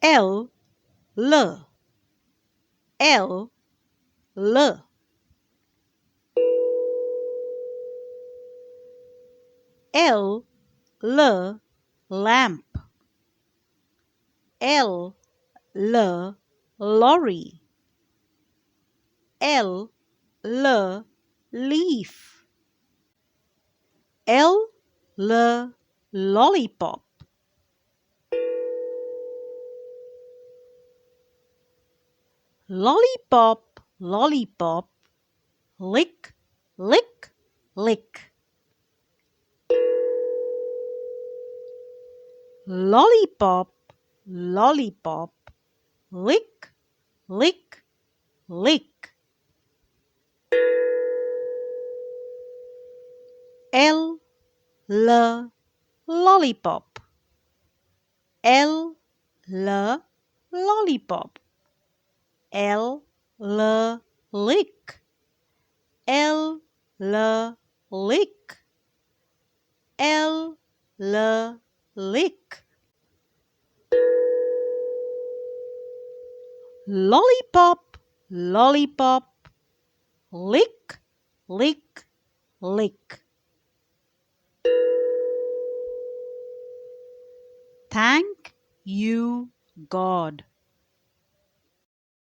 L, L, L, L. L, L, lamp. L, L, lorry. L, L, leaf. L, L, lollipop. Lollipop, lollipop, lick, lick, lick. Lollipop, lollipop, lick, lick, lick. L, L, lollipop. L, L, lollipop. L, L, lick. L, L, lick. L, L, lick. Lollipop, lollipop, lick, lick, lick. Thank you, God.